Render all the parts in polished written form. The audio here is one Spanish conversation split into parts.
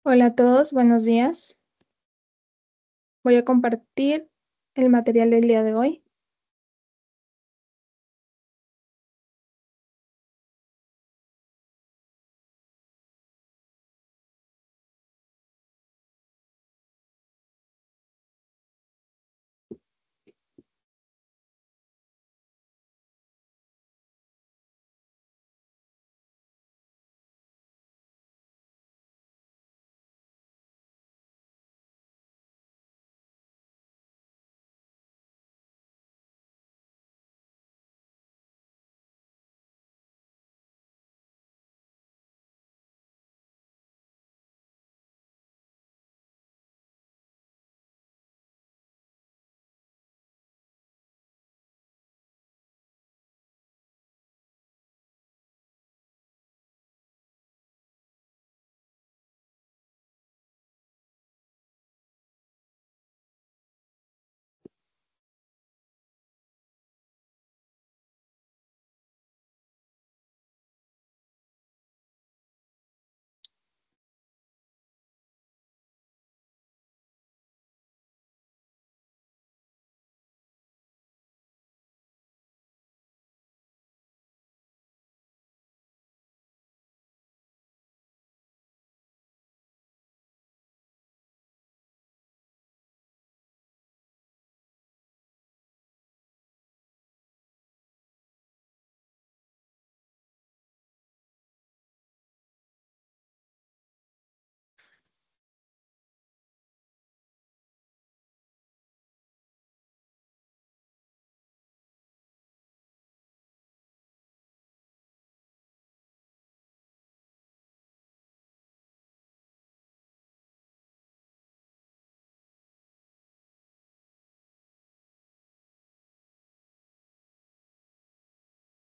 Hola a todos, buenos días. Voy a compartir el material del día de hoy.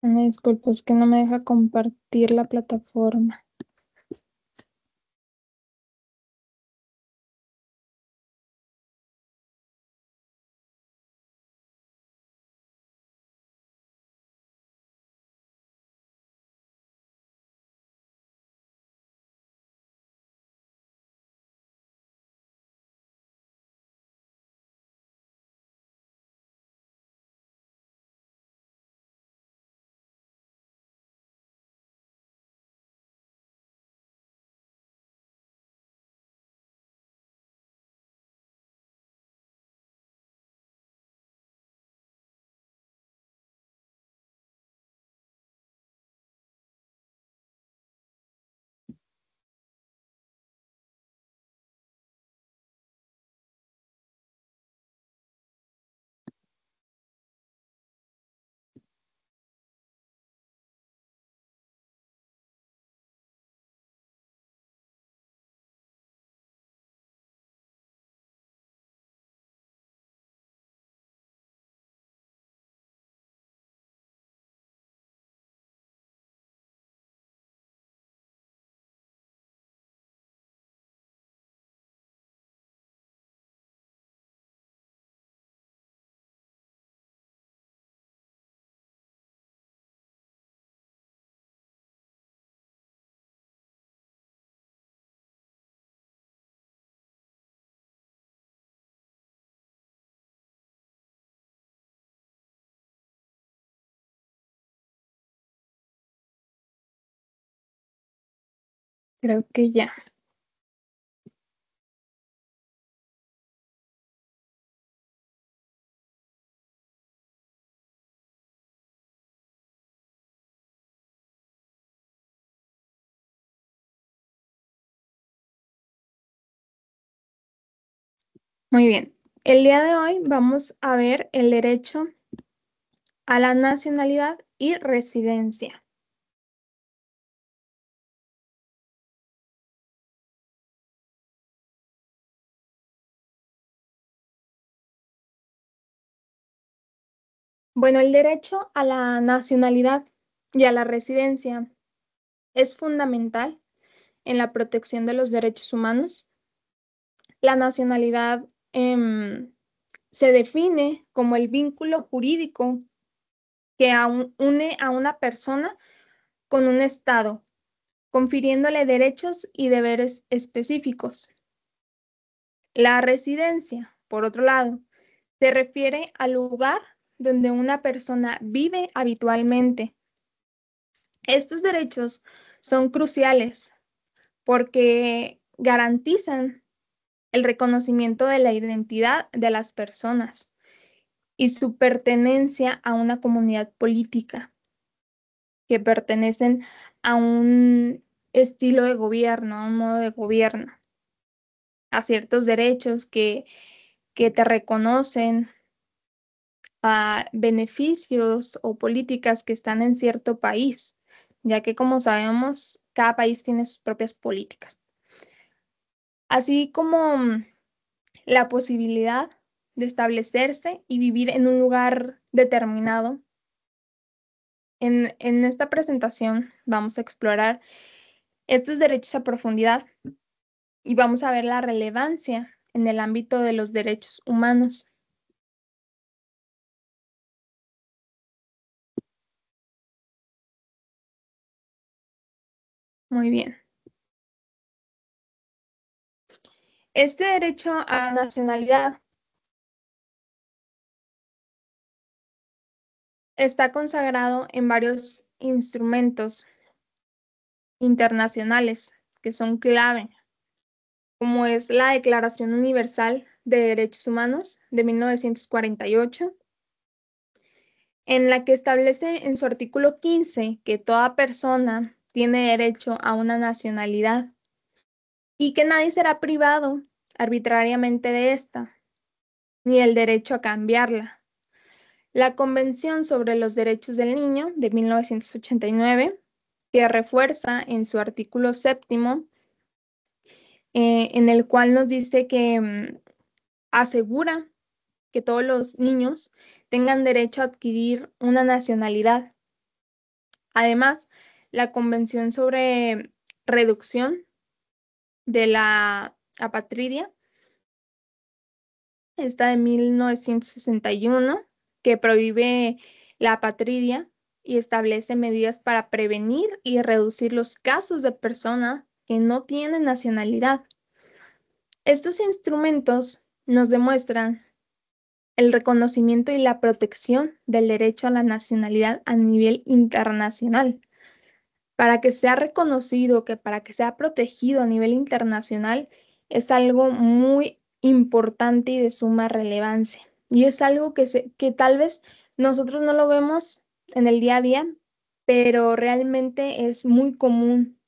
Una disculpa, es que no me deja compartir la plataforma. Creo que ya. Muy bien. El día de hoy vamos a ver el derecho a la nacionalidad y residencia. Bueno, el derecho a la nacionalidad y a la residencia es fundamental en la protección de los derechos humanos. La nacionalidad se define como el vínculo jurídico que une a una persona con un estado, confiriéndole derechos y deberes específicos. La residencia, por otro lado, se refiere al lugar donde una persona vive habitualmente. Estos derechos son cruciales porque garantizan el reconocimiento de la identidad de las personas y su pertenencia a una comunidad política, que pertenecen a un estilo de gobierno, a un modo de gobierno, a ciertos derechos que te reconocen, a beneficios o políticas que están en cierto país, ya que como sabemos, cada país tiene sus propias políticas. Así como la posibilidad de establecerse y vivir en un lugar determinado. En esta presentación vamos a explorar estos derechos a profundidad y vamos a ver la relevancia en el ámbito de los derechos humanos. Muy bien. Este derecho a la nacionalidad está consagrado en varios instrumentos internacionales que son clave, como es la Declaración Universal de Derechos Humanos de 1948, en la que establece en su artículo 15 que toda persona tiene derecho a una nacionalidad y que nadie será privado arbitrariamente de esta, ni el derecho a cambiarla. La Convención sobre los Derechos del Niño de 1989, que refuerza en su artículo 7, en el cual nos dice que asegura que todos los niños tengan derecho a adquirir una nacionalidad. Además, la Convención sobre Reducción de la Apatridia, esta de 1961, que prohíbe la apatridia y establece medidas para prevenir y reducir los casos de personas que no tienen nacionalidad. Estos instrumentos nos demuestran el reconocimiento y la protección del derecho a la nacionalidad a nivel internacional. Para que sea reconocido, que para que sea protegido a nivel internacional, es algo muy importante y de suma relevancia. Y es algo que tal vez nosotros no lo vemos en el día a día, pero realmente es muy común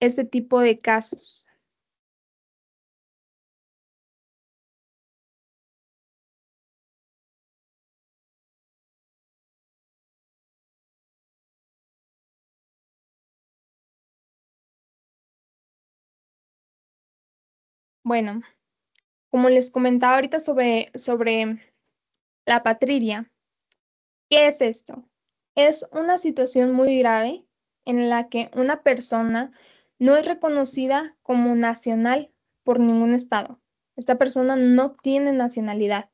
este tipo de casos. Bueno, como les comentaba ahorita sobre la patria, ¿qué es esto? Es una situación muy grave en la que una persona no es reconocida como nacional por ningún estado. Esta persona no tiene nacionalidad.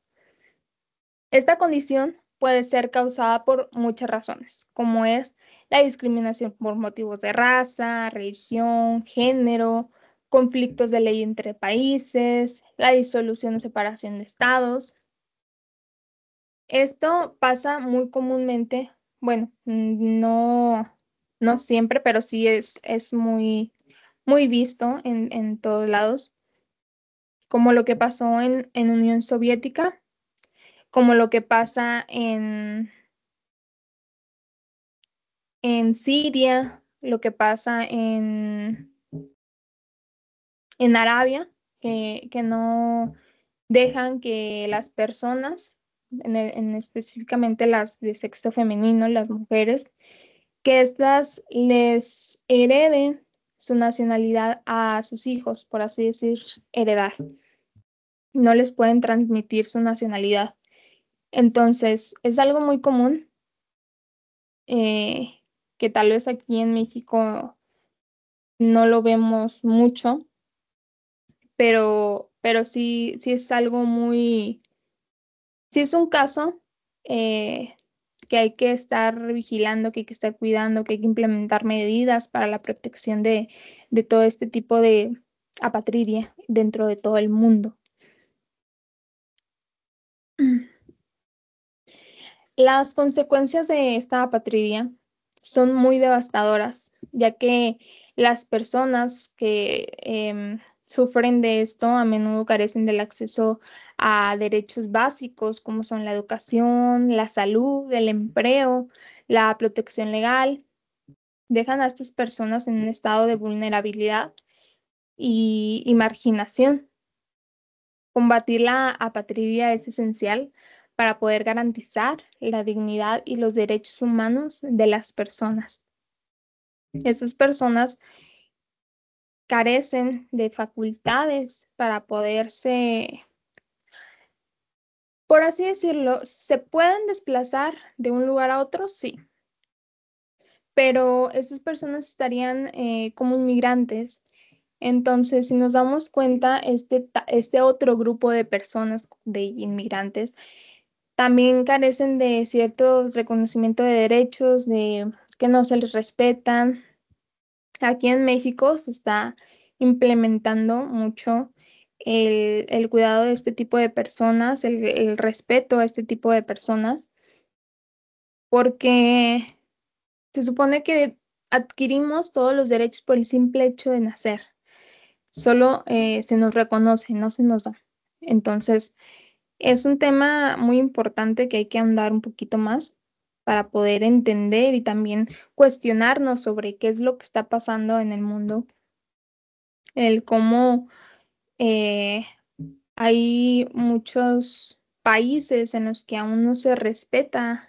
Esta condición puede ser causada por muchas razones, como es la discriminación por motivos de raza, religión, género, conflictos de ley entre países, la disolución o separación de estados. Esto pasa muy comúnmente, bueno, no siempre, pero sí es muy visto en todos lados, como lo que pasó en Unión Soviética, como lo que pasa en Siria, lo que pasa en Arabia, que no dejan que las personas, específicamente las de sexo femenino, las mujeres, que éstas les hereden su nacionalidad a sus hijos, por así decir, heredar. No les pueden transmitir su nacionalidad. Entonces, es algo muy común que tal vez aquí en México no lo vemos mucho, pero sí es algo sí es un caso eh, que hay que estar vigilando, que hay que estar cuidando, que hay que implementar medidas para la protección de todo este tipo de apatridia dentro de todo el mundo. Las consecuencias de esta apatridia son muy devastadoras, ya que las personas que sufren de esto a menudo carecen del acceso a derechos básicos como son la educación, la salud, el empleo, la protección legal. Dejan a estas personas en un estado de vulnerabilidad y marginación. Combatir la apatridia es esencial para poder garantizar la dignidad y los derechos humanos de las personas. Esas personas carecen de facultades para poderse, por así decirlo, se pueden desplazar de un lugar a otro, sí, pero esas personas estarían como inmigrantes. Entonces, si nos damos cuenta, este otro grupo de personas, de inmigrantes, también carecen de cierto reconocimiento de derechos, de que no se les respetan. Aquí en México se está implementando mucho el cuidado de este tipo de personas, el respeto a este tipo de personas, porque se supone que adquirimos todos los derechos por el simple hecho de nacer. Solo se nos reconoce, no se nos da. Entonces, es un tema muy importante que hay que andar un poquito más para poder entender y también cuestionarnos sobre qué es lo que está pasando en el mundo, el cómo eh, hay muchos países en los que aún no se respeta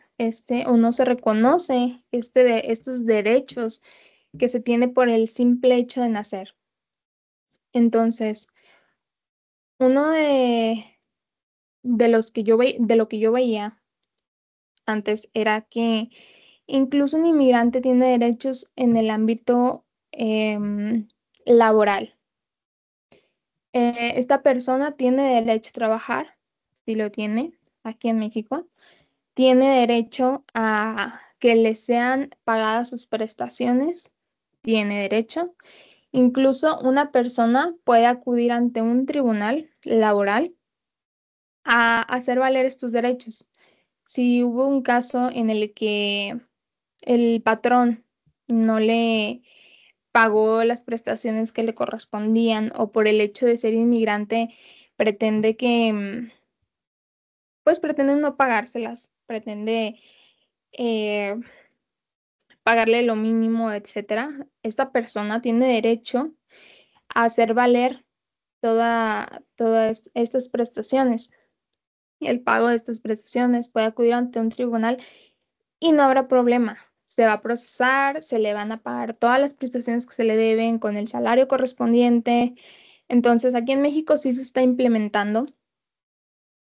o no se reconoce estos derechos que se tiene por el simple hecho de nacer. Entonces, uno de los que de lo que yo veía antes era que incluso un inmigrante tiene derechos en el ámbito laboral. Esta persona tiene derecho a trabajar, si lo tiene, aquí en México. Tiene derecho a que le sean pagadas sus prestaciones, tiene derecho. Incluso una persona puede acudir ante un tribunal laboral a hacer valer estos derechos. Si hubo un caso en el que el patrón no le pagó las prestaciones que le correspondían o por el hecho de ser inmigrante pretende pues pretende no pagárselas, pretende eh, pagarle lo mínimo, etcétera. Esta persona tiene derecho a hacer valer todas estas prestaciones. El pago de estas prestaciones puede acudir ante un tribunal y no habrá problema. Se va a procesar, se le van a pagar todas las prestaciones que se le deben con el salario correspondiente. Entonces, aquí en México sí se está implementando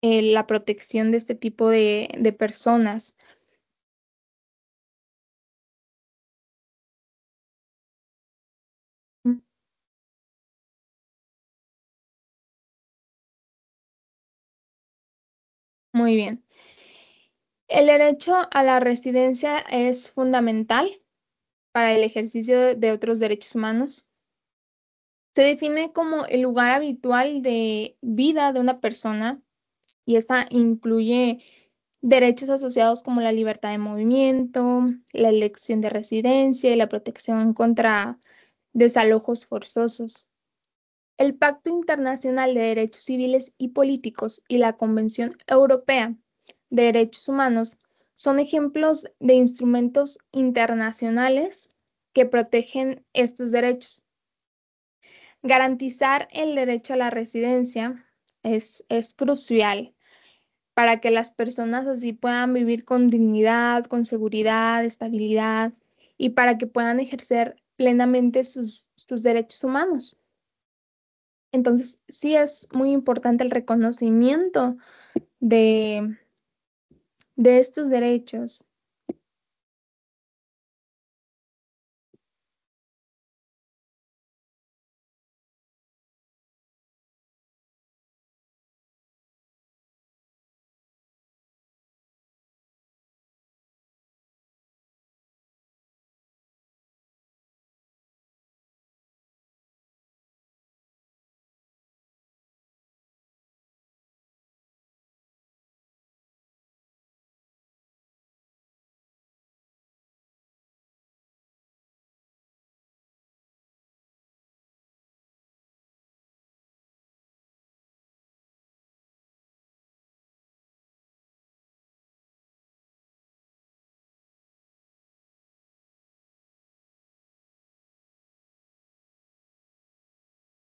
la protección de este tipo de personas. Muy bien. El derecho a la residencia es fundamental para el ejercicio de otros derechos humanos. Se define como el lugar habitual de vida de una persona y esta incluye derechos asociados como la libertad de movimiento, la elección de residencia y la protección contra desalojos forzosos. El Pacto Internacional de Derechos Civiles y Políticos y la Convención Europea de Derechos Humanos son ejemplos de instrumentos internacionales que protegen estos derechos. Garantizar el derecho a la residencia es crucial para que las personas así puedan vivir con dignidad, con seguridad, estabilidad y para que puedan ejercer plenamente sus derechos humanos. Entonces, sí es muy importante el reconocimiento de, de estos derechos.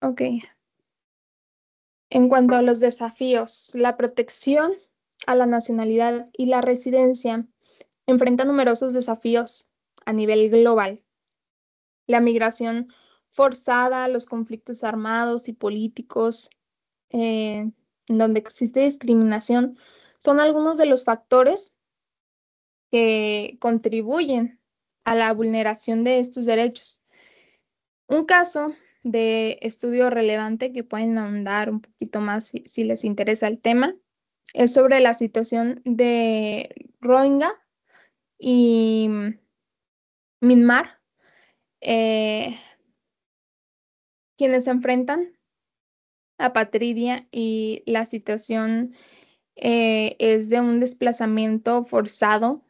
Ok. En cuanto a los desafíos, la protección a la nacionalidad y la residencia enfrenta numerosos desafíos a nivel global. La migración forzada, los conflictos armados y políticos, en donde existe discriminación, son algunos de los factores que contribuyen a la vulneración de estos derechos. Un caso de estudio relevante que pueden ahondar un poquito más si les interesa el tema es sobre la situación de Rohingya y Myanmar, eh, quienes se enfrentan a Patridia y la situación es de un desplazamiento forzado,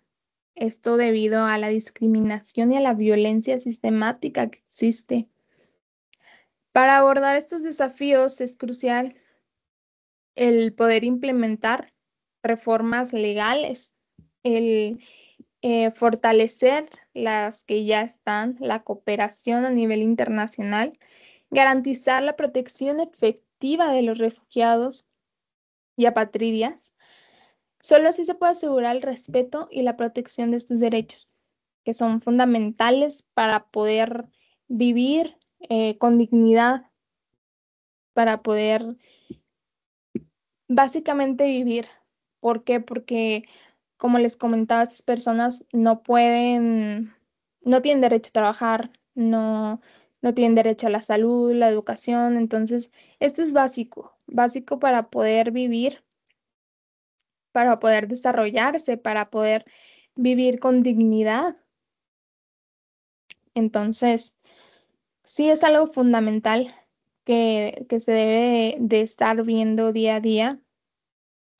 esto debido a la discriminación y a la violencia sistemática que existe. Para abordar estos desafíos es crucial el poder implementar reformas legales, el fortalecer las que ya están, la cooperación a nivel internacional, garantizar la protección efectiva de los refugiados y apátridas. Solo así se puede asegurar el respeto y la protección de estos derechos, que son fundamentales para poder vivir con dignidad, para poder básicamente vivir. ¿Por qué? Porque, como les comentaba, estas personas no tienen derecho a trabajar, no tienen derecho a la salud, la educación. Entonces, esto es básico, básico para poder vivir, para poder desarrollarse, para poder vivir con dignidad. Entonces, sí es algo fundamental que se debe de estar viendo día a día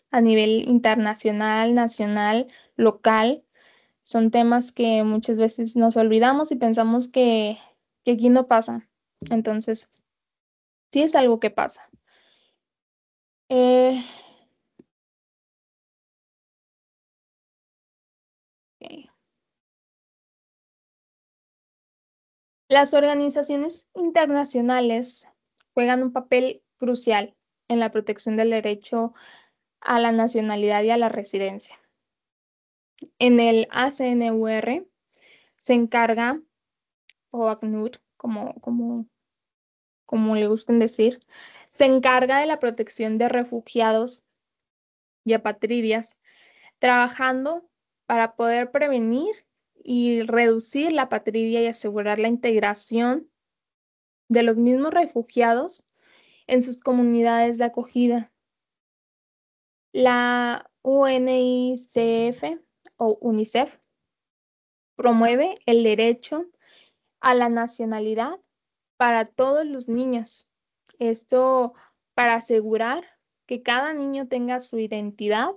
a nivel internacional, nacional, local. Son temas que muchas veces nos olvidamos y pensamos que aquí no pasa. Entonces, sí es algo que pasa. Eh, ok. Las organizaciones internacionales juegan un papel crucial en la protección del derecho a la nacionalidad y a la residencia. En el ACNUR se encarga, o ACNUR, como le gusten decir, se encarga de la protección de refugiados y apatridias, trabajando para poder prevenir y reducir la apatridia y asegurar la integración de los mismos refugiados en sus comunidades de acogida. La UNICEF o UNICEF promueve el derecho a la nacionalidad para todos los niños. Esto para asegurar que cada niño tenga su identidad,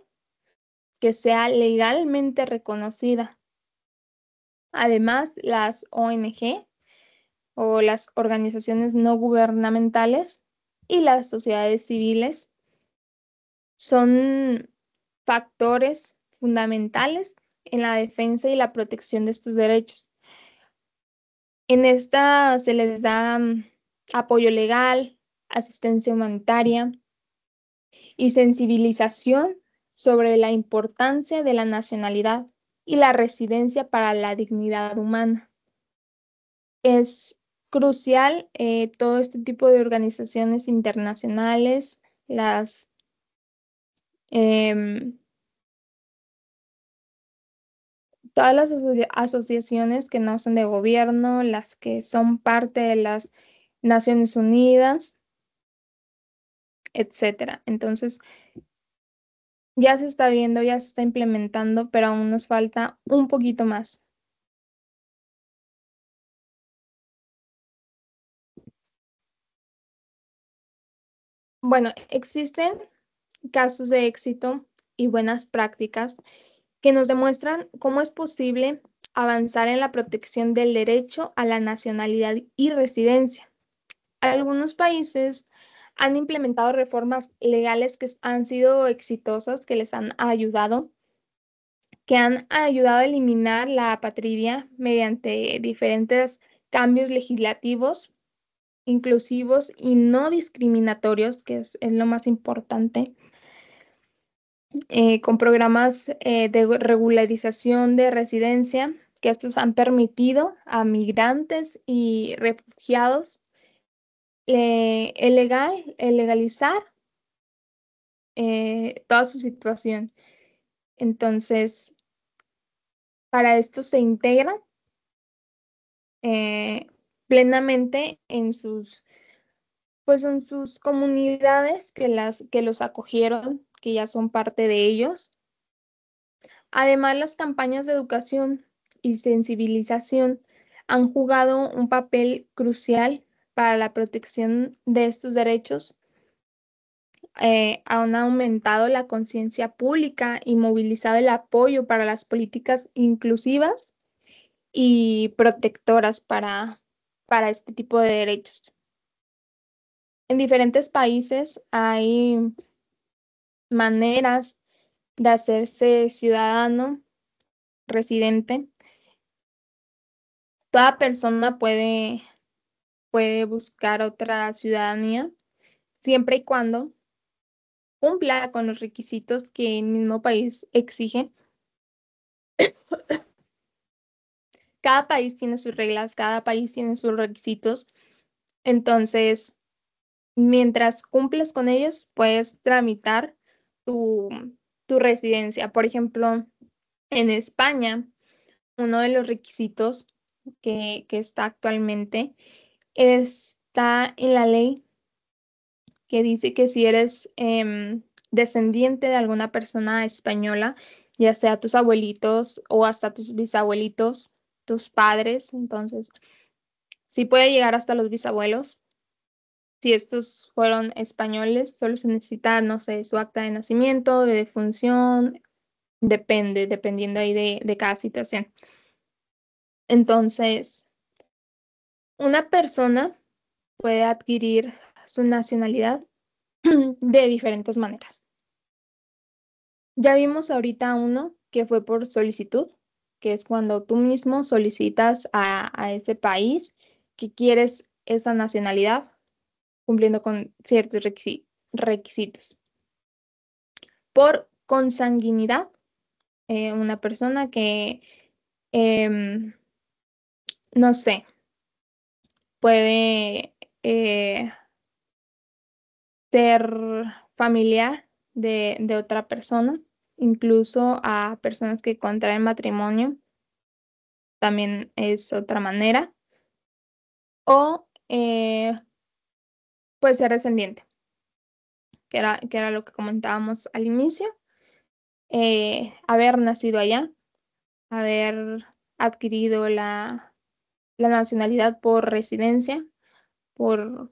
que sea legalmente reconocida. Además, las ONG o las organizaciones no gubernamentales y las sociedades civiles son factores fundamentales en la defensa y la protección de estos derechos. En esta se les da apoyo legal, asistencia humanitaria y sensibilización sobre la importancia de la nacionalidad y la residencia para la dignidad humana. Es crucial todo este tipo de organizaciones internacionales, em, todas las asociaciones que no son de gobierno, las que son parte de las Naciones Unidas, etcétera. Entonces, ya se está viendo, ya se está implementando, pero aún nos falta un poquito más. Bueno, existen casos de éxito y buenas prácticas que nos demuestran cómo es posible avanzar en la protección del derecho a la nacionalidad y residencia. Algunos países han implementado reformas legales que han sido exitosas, que les han ayudado, que han ayudado a eliminar la apatridia mediante diferentes cambios legislativos inclusivos y no discriminatorios, que es lo más importante, con programas de regularización de residencia, que estos han permitido a migrantes y refugiados legalizar toda su situación. Entonces, para esto se integran plenamente en sus comunidades que los acogieron, que ya son parte de ellos. Además, las campañas de educación y sensibilización han jugado un papel crucial para la protección de estos derechos. Han aumentado la conciencia pública y movilizado el apoyo para las políticas inclusivas y protectoras para este tipo de derechos. En diferentes países hay maneras de hacerse ciudadano residente. Toda persona puede buscar otra ciudadanía siempre y cuando cumpla con los requisitos que el mismo país exige. Cada país tiene sus reglas, cada país tiene sus requisitos. Entonces, mientras cumples con ellos, puedes tramitar tu, tu residencia. Por ejemplo, en España, uno de los requisitos que está actualmente está en la ley que dice que si eres descendiente de alguna persona española, ya sea tus abuelitos o hasta tus bisabuelitos, tus padres, entonces sí puede llegar hasta los bisabuelos. Si estos fueron españoles, solo se necesita, no sé, su acta de nacimiento, de defunción, dependiendo ahí de cada situación. Entonces, una persona puede adquirir su nacionalidad de diferentes maneras. Ya vimos ahorita uno que fue por solicitud, que es cuando tú mismo solicitas a ese país que quieres esa nacionalidad, cumpliendo con ciertos requisitos. Por consanguinidad, una persona que, em, no sé, puede ser familiar de otra persona, incluso a personas que contraen matrimonio, también es otra manera, o puede ser descendiente, que era lo que comentábamos al inicio, haber nacido allá, haber adquirido la nacionalidad por residencia, por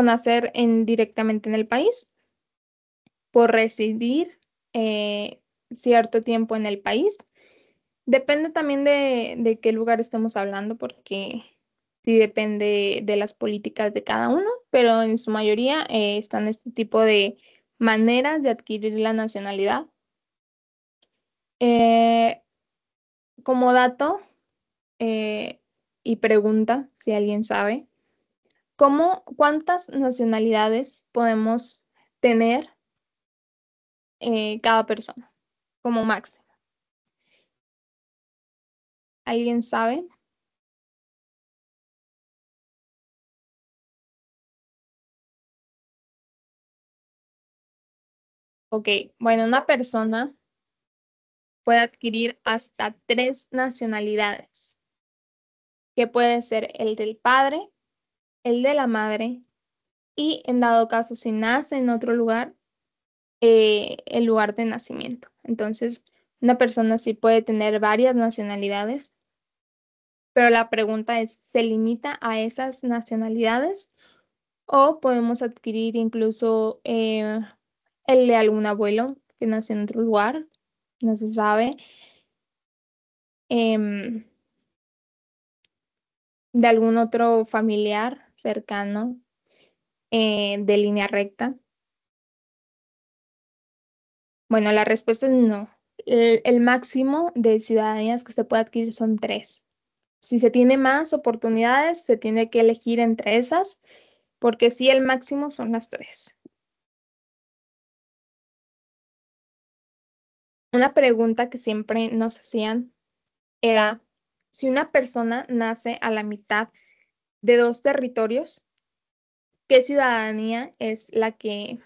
nacer directamente en el país, por residir cierto tiempo en el país. Depende también de qué lugar estemos hablando, porque sí depende de las políticas de cada uno, pero en su mayoría están este tipo de maneras de adquirir la nacionalidad. Eh, Como dato y pregunta, si alguien sabe, ¿cuántas nacionalidades podemos tener cada persona como máximo? ¿Alguien sabe? Ok, bueno, una persona puede adquirir hasta 3 nacionalidades, que puede ser el del padre, el de la madre y, en dado caso, si nace en otro lugar, el lugar de nacimiento. Entonces, una persona sí puede tener varias nacionalidades, pero la pregunta es, ¿se limita a esas nacionalidades o podemos adquirir incluso el de algún abuelo que nació en otro lugar? No se sabe. Em, de algún otro familiar cercano de línea recta. Bueno, la respuesta es no. El máximo de ciudadanías que se puede adquirir son 3. Si se tiene más oportunidades, se tiene que elegir entre esas, porque sí, el máximo son las 3. Una pregunta que siempre nos hacían era, si una persona nace a la mitad de 2 territorios, ¿qué ciudadanía es la que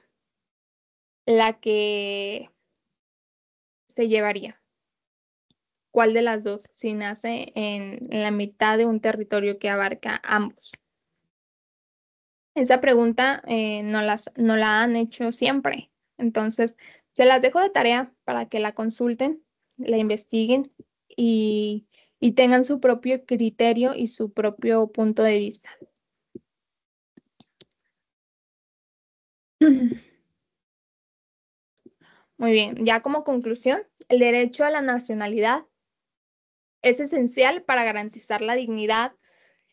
se llevaría? ¿Cuál de las dos? Si nace en la mitad de un territorio que abarca ambos. Esa pregunta no la han hecho siempre. Entonces, se las dejo de tarea para que la consulten, la investiguen y, y tengan su propio criterio y su propio punto de vista. Muy bien, ya como conclusión, el derecho a la nacionalidad es esencial para garantizar la dignidad,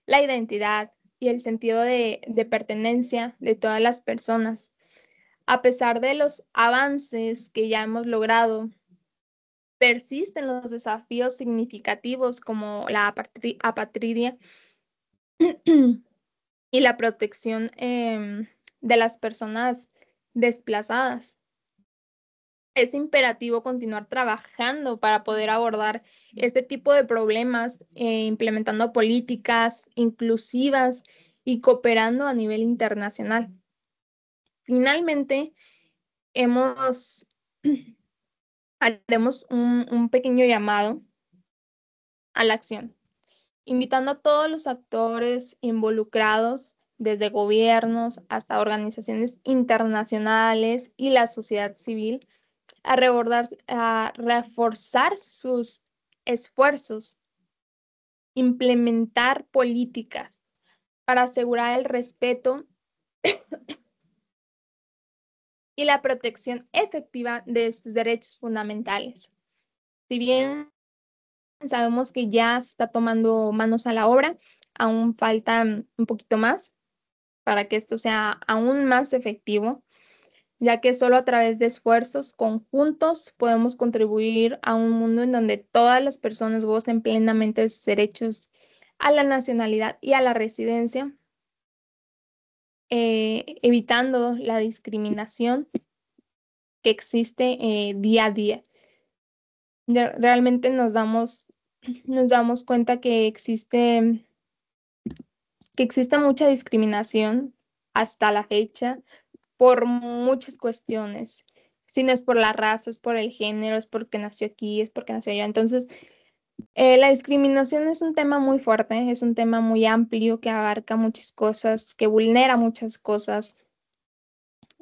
la identidad y el sentido de pertenencia de todas las personas. A pesar de los avances que ya hemos logrado, persisten los desafíos significativos como la apatridia y la protección de las personas desplazadas. Es imperativo continuar trabajando para poder abordar este tipo de problemas, implementando políticas inclusivas y cooperando a nivel internacional. Finalmente, hemos, haremos un pequeño llamado a la acción, invitando a todos los actores involucrados, desde gobiernos hasta organizaciones internacionales y la sociedad civil, a reforzar sus esfuerzos, implementar políticas para asegurar el respeto y la protección efectiva de sus derechos fundamentales. Si bien sabemos que ya se está tomando manos a la obra, aún falta un poquito más para que esto sea aún más efectivo, ya que solo a través de esfuerzos conjuntos podemos contribuir a un mundo en donde todas las personas gocen plenamente de sus derechos a la nacionalidad y a la residencia, evitando la discriminación que existe día a día. Realmente nos damos cuenta que existe mucha discriminación hasta la fecha por muchas cuestiones. Si no es por la raza, es por el género, es porque nació aquí, es porque nació allá. Entonces, la discriminación es un tema muy fuerte, es un tema muy amplio que abarca muchas cosas, que vulnera muchas cosas.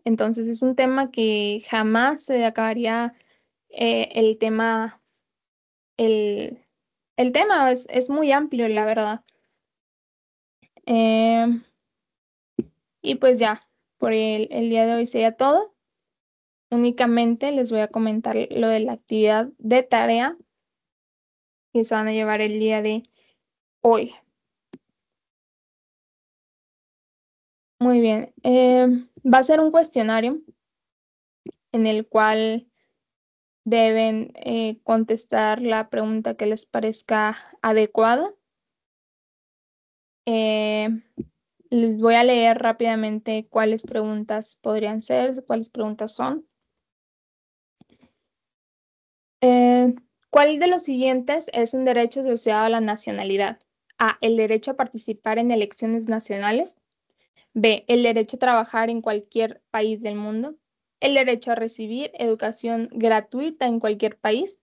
Entonces, es un tema que jamás se acabaría el tema, el, el tema es muy amplio, la verdad. Eh, y pues ya, por el día de hoy sería todo. Únicamente les voy a comentar lo de la actividad de tarea que se van a llevar el día de hoy. Muy bien. Va a ser un cuestionario en el cual deben contestar la pregunta que les parezca adecuada. Eh, Les voy a leer rápidamente cuáles preguntas podrían ser, cuáles preguntas son. Eh, ¿Cuál de los siguientes es un derecho asociado a la nacionalidad? A, el derecho a participar en elecciones nacionales. B, el derecho a trabajar en cualquier país del mundo. El derecho a recibir educación gratuita en cualquier país.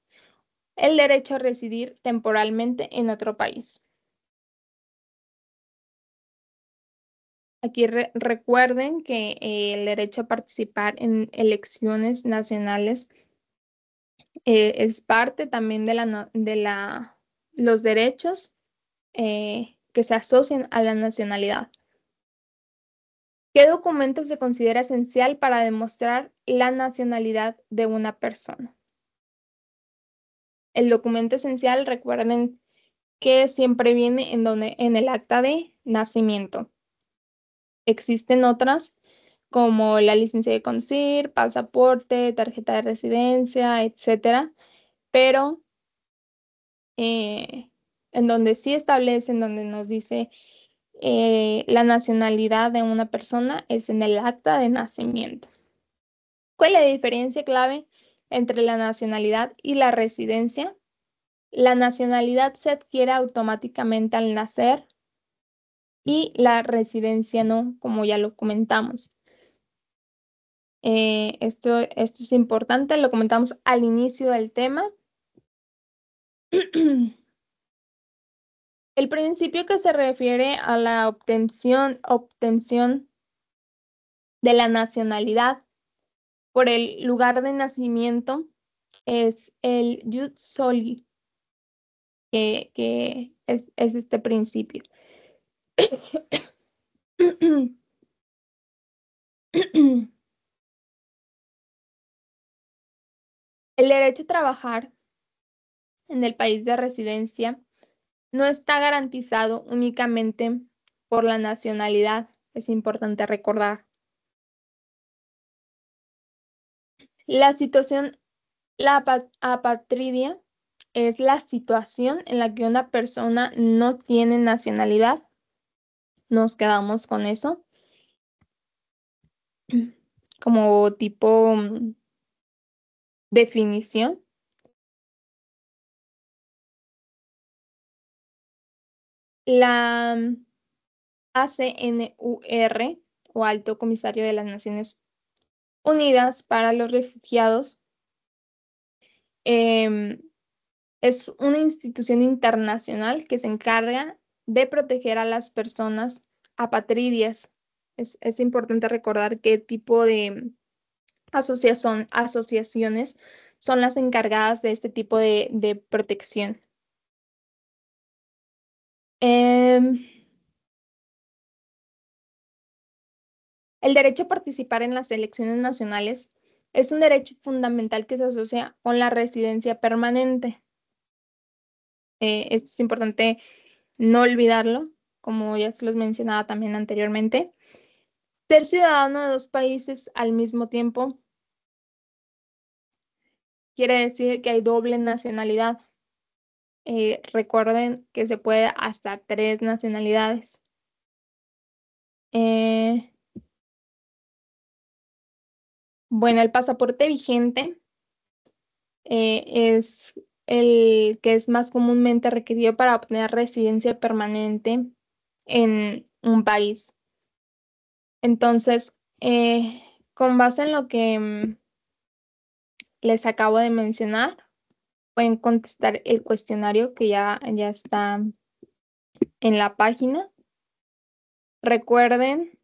El derecho a residir temporalmente en otro país. Aquí recuerden que el derecho a participar en elecciones nacionales es parte también de los derechos que se asocian a la nacionalidad. ¿Qué documento se considera esencial para demostrar la nacionalidad de una persona? El documento esencial, recuerden que siempre viene en el acta de nacimiento. Existen otras como la licencia de conducir, pasaporte, tarjeta de residencia, etcétera, pero en donde sí establece, en donde nos dice la nacionalidad de una persona es en el acta de nacimiento. ¿Cuál es la diferencia clave entre la nacionalidad y la residencia? La nacionalidad se adquiere automáticamente al nacer y la residencia no, como ya lo comentamos. Esto es importante, lo comentamos al inicio del tema. El principio que se refiere a la obtención de la nacionalidad por el lugar de nacimiento es el jus soli, que es este principio. El derecho a trabajar en el país de residencia no está garantizado únicamente por la nacionalidad, es importante recordar. La situación, la apatridia es la situación en la que una persona no tiene nacionalidad. Nos quedamos con eso. Como tipo definición. La ACNUR, o Alto Comisario de las Naciones Unidas para los Refugiados, es una institución internacional que se encarga de proteger a las personas apatridias. Es importante recordar qué tipo de asociaciones son las encargadas de este tipo de protección. El derecho a participar en las elecciones nacionales es un derecho fundamental que se asocia con la residencia permanente. Esto es importante no olvidarlo, como ya se los mencionaba también anteriormente. Ser ciudadano de dos países al mismo tiempo quiere decir que hay doble nacionalidad. Recuerden que se puede hasta 3 nacionalidades. Bueno, el pasaporte vigente es el que es más comúnmente requerido para obtener residencia permanente en un país. Entonces, con base en lo que les acabo de mencionar, pueden contestar el cuestionario que ya está en la página. Recuerden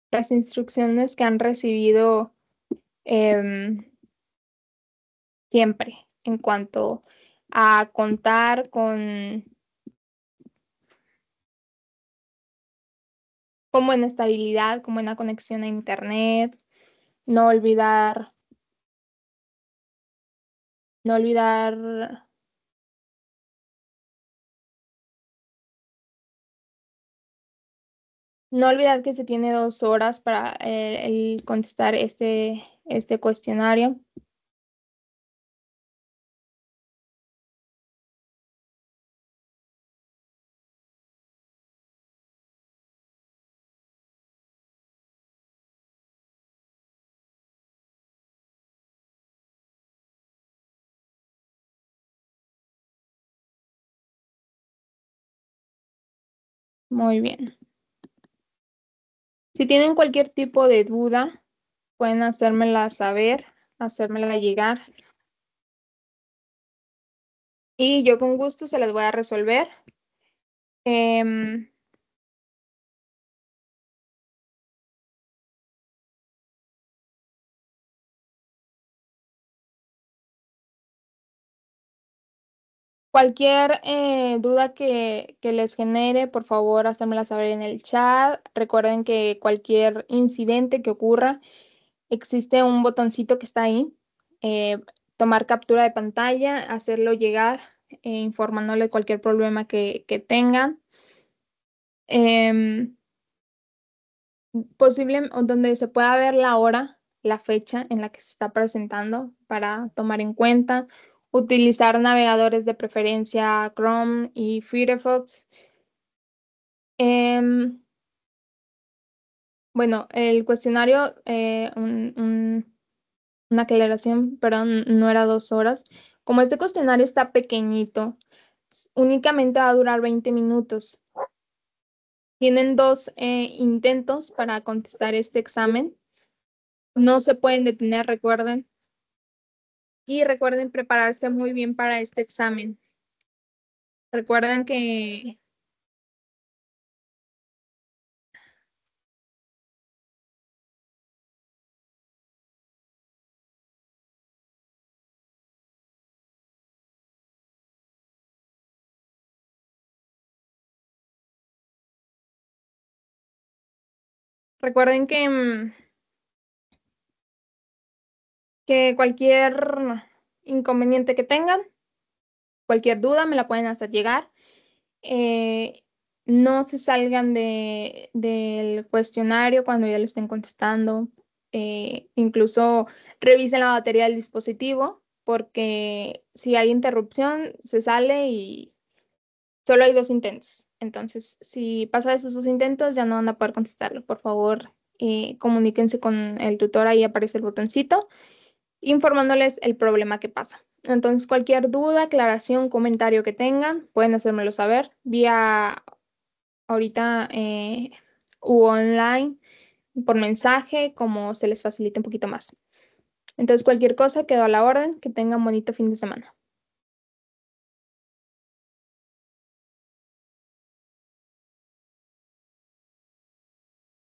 las instrucciones que han recibido siempre en cuanto a contar con buena estabilidad, con buena conexión a internet, no olvidar que se tiene 2 horas para el contestar este cuestionario. Muy bien. Si tienen cualquier tipo de duda, pueden hacérmela saber, hacérmela llegar. Y yo con gusto se las voy a resolver. Cualquier duda que les genere, por favor, hacérmela saber en el chat. Recuerden que cualquier incidente que ocurra, existe un botoncito que está ahí. Tomar captura de pantalla, hacerlo llegar, informándole cualquier problema que tengan. Posible, donde se pueda ver la hora, la fecha en la que se está presentando para tomar en cuenta, utilizar navegadores de preferencia Chrome y Firefox. Em, bueno, el cuestionario, una aclaración, perdón, no era 2 horas. Como este cuestionario está pequeñito, únicamente va a durar 20 minutos. Tienen dos intentos para contestar este examen. No se pueden detener, recuerden. Y recuerden prepararse muy bien para este examen. Recuerden que recuerden que cualquier inconveniente que tengan, cualquier duda, me la pueden hacer llegar. No se salgan del cuestionario cuando ya lo estén contestando. Incluso revisen la batería del dispositivo, porque si hay interrupción, se sale y solo hay 2 intentos. Entonces, si pasa esos 2 intentos, ya no van a poder contestarlo. Por favor, comuníquense con el tutor, ahí aparece el botoncito, informándoles el problema que pasa. Entonces, cualquier duda, aclaración, comentario que tengan, pueden hacérmelo saber vía ahorita u online, por mensaje, como se les facilite un poquito más. Entonces, cualquier cosa, quedo a la orden. Que tengan bonito fin de semana.